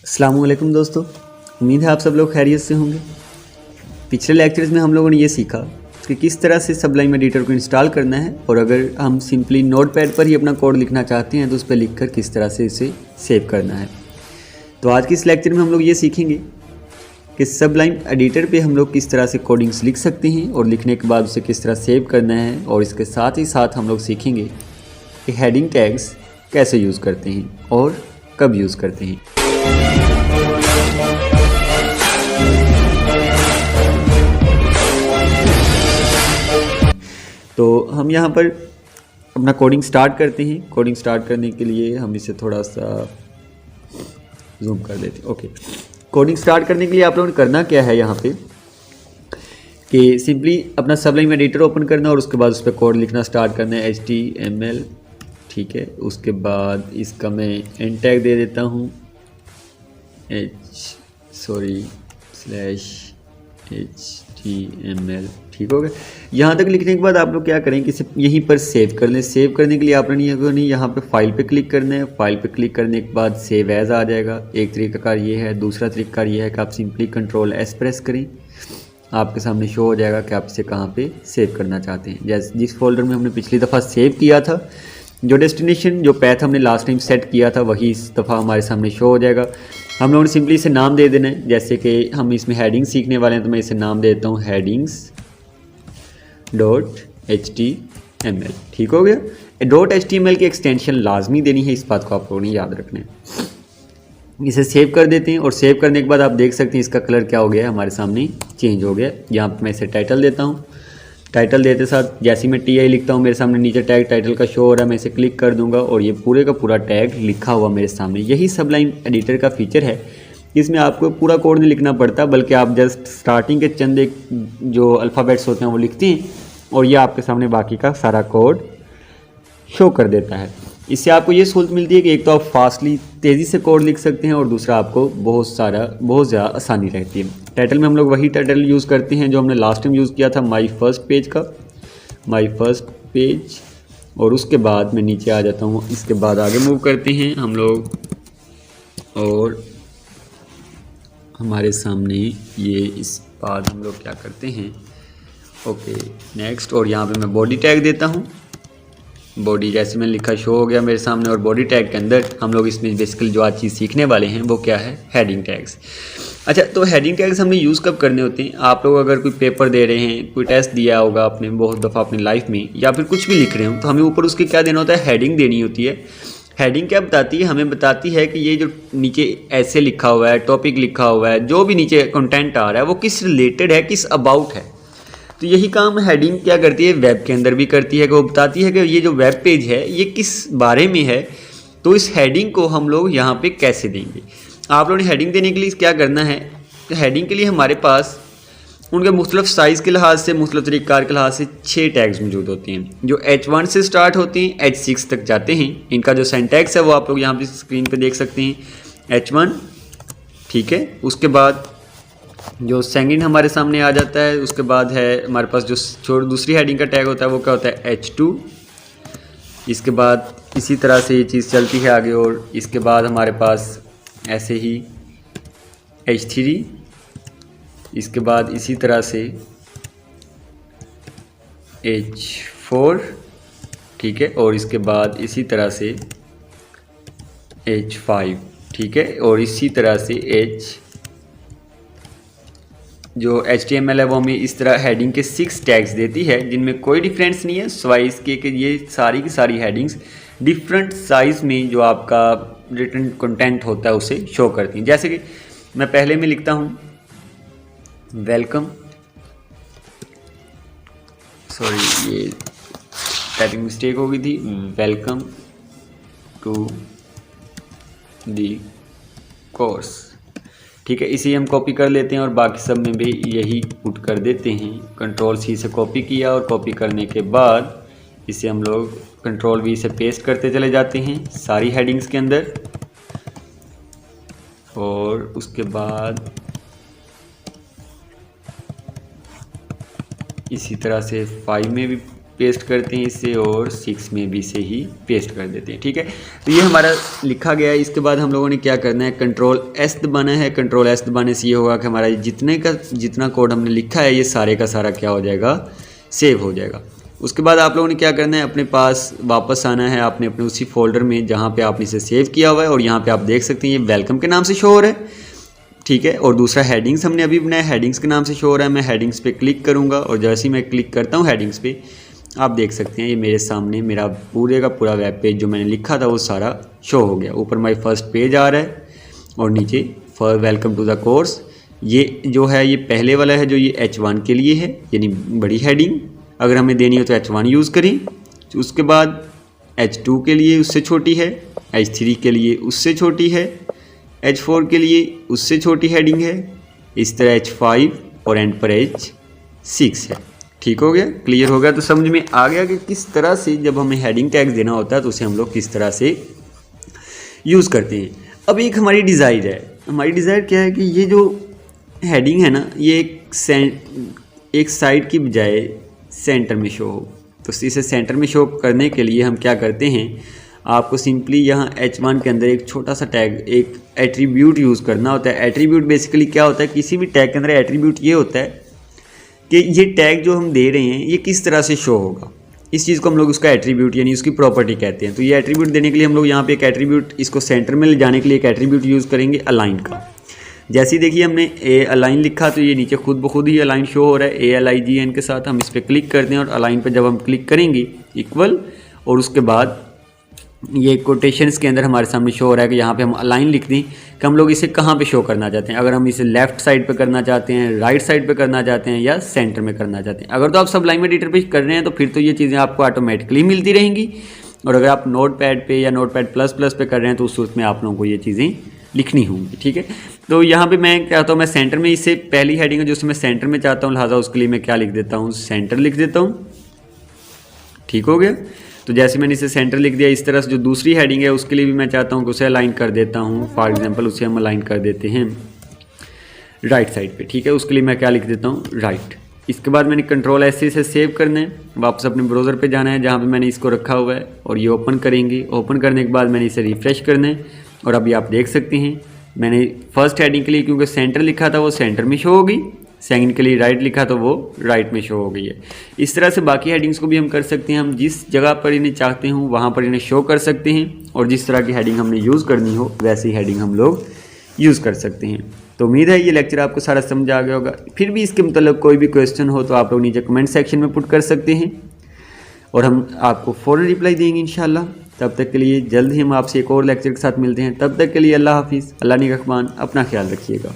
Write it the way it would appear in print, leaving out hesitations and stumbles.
अस्सलामुअलैकुम दोस्तों, उम्मीद है आप सब लोग खैरियत से होंगे। पिछले लेक्चर्स में हम लोगों ने ये सीखा कि किस तरह से सबलाइम एडिटर को इंस्टॉल करना है और अगर हम सिंपली नोटपैड पर ही अपना कोड लिखना चाहते हैं तो उस पर लिखकर किस तरह से इसे सेव करना है। तो आज के इस लेक्चर में हम लोग ये सीखेंगे कि सबलाइम एडिटर पे हम लोग किस तरह से कोडिंग्स लिख सकते हैं और लिखने के बाद उसे किस तरह सेव करना है, और इसके साथ ही साथ हम लोग सीखेंगे कि हेडिंग टैग्स कैसे यूज़ करते हैं और कब यूज़ करते हैं। तो हम यहाँ पर अपना कोडिंग स्टार्ट करते हैं। कोडिंग स्टार्ट करने के लिए हम इसे थोड़ा सा जूम कर लेते हैं। ओके, कोडिंग स्टार्ट करने के लिए आप लोगों ने करना क्या है यहाँ पे कि सिंपली अपना सबलाइम एडिटर ओपन करना और उसके बाद उस पर कोड लिखना स्टार्ट करना है HTML। ठीक है, उसके बाद इसका मैं एंड टैग दे देता हूँ /HTML। ठीक हो गया। यहाँ तक लिखने के बाद आप लोग क्या करें कि इसे यहीं पर सेव कर लें। सेव करने के लिए आपने यहाँ पे फाइल पे क्लिक करना है। फाइल पे क्लिक करने के बाद सेव एज आ जाएगा। एक तरीकाकार ये है। दूसरा तरीका ये है कि आप सिंपली Ctrl+S प्रेस करें, आपके सामने शो हो जाएगा कि आप इसे कहाँ पे सेव करना चाहते हैं। जैसे जिस फोल्डर में हमने पिछली दफ़ा सेव किया था, जो डेस्टिनेशन जो पैथ हमने लास्ट टाइम सेट किया था वही इस दफ़ा हमारे सामने शो हो जाएगा। हम लोगों ने सिंपली इसे नाम दे देना है। जैसे कि हम इसमें हेडिंग सीखने वाले हैं तो मैं इसे नाम दे देता हूँ headings.html। ठीक हो गया। .html की एक्सटेंशन लाजमी देनी है, इस बात को आप लोगों ने याद रखना है। इसे सेव कर देते हैं और सेव करने के बाद आप देख सकते हैं इसका कलर क्या हो गया है, हमारे सामने चेंज हो गया। यहाँ पर मैं इसे टाइटल देता हूँ। टाइटल देते साथ जैसे मैं TI लिखता हूँ मेरे सामने नीचे टैग टाइटल का शो हो रहा है। मैं इसे क्लिक कर दूंगा और ये पूरे का पूरा टैग लिखा हुआ मेरे सामने। यही सबलाइम एडिटर का फीचर है। इसमें आपको पूरा कोड नहीं लिखना पड़ता, बल्कि आप जस्ट स्टार्टिंग के चंद एक जो अल्फ़ाबेट्स होते हैं वो लिखते हैं और ये आपके सामने बाकी का सारा कोड शो कर देता है। इससे आपको ये सहूलत मिलती है कि एक तो आप फास्टली तेज़ी से कोड लिख सकते हैं और दूसरा आपको बहुत ज़्यादा आसानी रहती है। टाइटल में हम लोग वही टाइटल यूज़ करते हैं जो हमने लास्ट टाइम यूज़ किया था, माई फर्स्ट पेज। और उसके बाद मैं नीचे आ जाता हूँ। इसके बाद आगे मूव करते हैं हम लोग और हमारे सामने ये इस बाद हम लोग क्या करते हैं, ओके नेक्स्ट। और यहाँ पे मैं बॉडी टैग देता हूँ। बॉडी जैसे मैंने लिखा शो हो गया मेरे सामने। और बॉडी टैग के अंदर हम लोग इसमें बेसिकली जो आज चीज़ सीखने वाले हैं वो क्या है, हेडिंग टैग्स। अच्छा, तो हेडिंग टैग्स हमने यूज़ कब करने होते हैं? आप लोग अगर कोई पेपर दे रहे हैं, कोई टेस्ट दिया होगा आपने बहुत दफ़ा अपनी लाइफ में, या फिर कुछ भी लिख रहे हो तो हमें ऊपर उसके क्या देना होता है, हेडिंग देनी होती है। हेडिंग क्या बताती है? हमें बताती है कि ये जो नीचे ऐसे लिखा हुआ है, टॉपिक लिखा हुआ है, जो भी नीचे कंटेंट आ रहा है वो किस रिलेटेड है, किस अबाउट है। तो यही काम हेडिंग क्या करती है, वेब के अंदर भी करती है कि वो बताती है कि ये जो वेब पेज है ये किस बारे में है। तो इस हेडिंग को हम लोग यहाँ पे कैसे देंगे। आप लोगों ने हेडिंग देने के लिए क्या करना है, तो हेडिंग के लिए हमारे पास उनके मुख्तलिफ साइज़ के लिहाज से, मुख्तलिफ तरीक़ार के लिहाज से 6 टैग्स मौजूद होते हैं जो H1 से स्टार्ट होते हैं, H6 तक जाते हैं। इनका जो सिंटैक्स है वो आप लोग यहाँ पे स्क्रीन पे देख सकते हैं, H1। ठीक है, उसके बाद जो सेकंड हमारे सामने आ जाता है, उसके बाद है हमारे पास जो दूसरी हेडिंग का टैग होता है वो क्या होता है, H2। इसके बाद इसी तरह से ये चीज़ चलती है आगे और इसके बाद हमारे पास ऐसे ही H3। इसके बाद इसी तरह से H4। ठीक है, और इसके बाद इसी तरह से H5। ठीक है, और इसी तरह से जो HTML है वो हमें इस तरह हेडिंग के 6 टैग्स देती है जिनमें कोई डिफरेंस नहीं है सिवाय इसके कि ये सारी की सारी हेडिंग्स डिफरेंट साइज़ में जो आपका रिटन कंटेंट होता है उसे शो करती हैं। जैसे कि मैं पहले में लिखता हूँ वेलकम, सॉरी ये टाइपिंग मिस्टेक हो गई थी, वेलकम टू दी कोर्स। ठीक है, इसे हम कॉपी कर लेते हैं और बाकी सब में भी यही पुट कर देते हैं। Ctrl+C से कॉपी किया और कॉपी करने के बाद इसे हम लोग Ctrl+V से पेस्ट करते चले जाते हैं सारी हेडिंग्स के अंदर। और उसके बाद इसी तरह से 5 में भी पेस्ट करते हैं इसे और 6 में भी से ही पेस्ट कर देते हैं। ठीक है, तो ये हमारा लिखा गया है। इसके बाद हम लोगों ने क्या करना है, कंट्रोल एस दबाना है। कंट्रोल एस दबाने से ये होगा कि हमारा जितना कोड हमने लिखा है ये सारे का सारा क्या हो जाएगा, सेव हो जाएगा। उसके बाद आप लोगों ने क्या करना है, अपने पास वापस आना है आपने अपने उसी फोल्डर में जहाँ पे आपने इसे सेव किया हुआ है, और यहाँ पे आप देख सकते हैं ये वेलकम के नाम से शो हो रहा है। ठीक है, और दूसरा हेडिंग्स हमने अभी बनाया, हेडिंग्स के नाम से शो हो रहा है। मैं हेडिंग्स पे क्लिक करूँगा और जैसे ही मैं क्लिक करता हूँ हेडिंग्स पे, आप देख सकते हैं ये मेरे सामने मेरा पूरे का पूरा वेब पेज जो मैंने लिखा था वो सारा शो हो गया। ऊपर माई फर्स्ट पेज आ रहा है और नीचे वेलकम टू द कोर्स। ये जो है ये पहले वाला है जो ये H1 के लिए है, यानी बड़ी हेडिंग अगर हमें देनी हो तो H1 यूज़ करें। उसके बाद H2 के लिए उससे छोटी है, H3 के लिए उससे छोटी है, H4 के लिए उससे छोटी हेडिंग है, इस तरह H5 और एंड पर H6 है। ठीक हो गया, क्लियर हो गया। तो समझ में आ गया कि किस तरह से जब हमें हेडिंग टैग देना होता है तो उसे हम लोग किस तरह से यूज़ करते हैं। अब एक हमारी डिज़ायर है, हमारी डिज़ायर क्या है कि ये जो हेडिंग है ना ये एक साइड की बजाय सेंटर में शो हो। तो इसे सेंटर में शो करने के लिए हम क्या करते हैं, आपको सिंपली यहाँ H1 के अंदर एक छोटा सा टैग, एक एट्रीब्यूट यूज़ करना होता है। एट्रीब्यूट बेसिकली क्या होता है, किसी भी टैग के अंदर एट्रीब्यूट ये होता है कि ये टैग जो हम दे रहे हैं ये किस तरह से शो होगा, इस चीज़ को हम लोग उसका एट्रीब्यूट यानी उसकी प्रॉपर्टी कहते हैं। तो ये एट्रीब्यूट देने के लिए हम लोग यहाँ पे एक एट्रीब्यूट, इसको सेंटर में ले जाने के लिए एक एट्रीब्यूट यूज़ करेंगे अलाइन का। जैसे ही देखिए हमने ए अलाइन लिखा तो ये नीचे खुद ब खुद ही अलाइन शो हो रहा है ALIGN के साथ। हम इस पर क्लिक करते हैं और अलाइन पर जब हम क्लिक करेंगे इक्वल, और उसके बाद ये कोटेशंस के अंदर हमारे सामने शो हो रहा है कि यहाँ पे हम अलाइन लिख दें कि हम लोग इसे कहाँ पे शो करना चाहते हैं। अगर हम इसे लेफ्ट साइड पे करना चाहते हैं, राइट साइड पे करना चाहते हैं या सेंटर में करना चाहते हैं। अगर तो आप सबलाइन एडिटर पे कर रहे हैं तो फिर तो ये चीज़ें आपको ऑटोमेटिकली मिलती रहेंगी, और अगर आप नोटपैड पे या नोटपैड++ पे कर रहे हैं तो उस सूरत में आप लोगों को ये चीज़ें लिखनी होंगी। ठीक है, तो यहाँ पे मैं क्या चाहता हूँ, मैं सेंटर में इसे पहली हेडिंग है जो मैं सेंटर में चाहता हूँ, लिहाजा उसके लिए मैं क्या लिख देता हूँ, सेंटर लिख देता हूँ। ठीक हो गया, तो जैसे मैंने इसे सेंटर लिख दिया, इस तरह से जो दूसरी हेडिंग है उसके लिए भी मैं चाहता हूँ कि उसे अलाइन कर देता हूँ। फॉर एग्जांपल उसे हम अलाइन कर देते हैं राइट साइड पे। ठीक है, उसके लिए मैं क्या लिख देता हूँ, राइट। इसके बाद मैंने कंट्रोल ऐसे से सेव करना है, वापस अपने ब्राउज़र पे जाना है जहाँ पे मैंने इसको रखा हुआ है, और ये ओपन करेंगे। ओपन करने के बाद मैंने इसे रिफ़्रेश करना है, और अभी आप देख सकते हैं मैंने फर्स्ट हेडिंग के लिए क्योंकि सेंटर लिखा था वो सेंटर में शो हो गई, सेकंड के लिए राइट लिखा तो वो राइट में शो हो गई है। इस तरह से बाकी हेडिंग्स को भी हम कर सकते हैं, हम जिस जगह पर इन्हें चाहते हो वहाँ पर इन्हें शो कर सकते हैं, और जिस तरह की हेडिंग हमने यूज़ करनी हो वैसी हेडिंग हम लोग यूज़ कर सकते हैं। तो उम्मीद है ये लेक्चर आपको सारा समझ आ गया होगा। फिर भी इसके मतलब कोई भी क्वेश्चन हो तो आप लोग नीचे कमेंट सेक्शन में पुट कर सकते हैं, और हम आपको फ़ौरन रिप्लाई देंगे इंशाल्लाह। तब तक के लिए जल्द ही हम आपसे एक और लेक्चर के साथ मिलते हैं। तब तक के लिए अल्लाह हाफिज़, अल्लाह निगहबान, अपना ख्याल रखिएगा।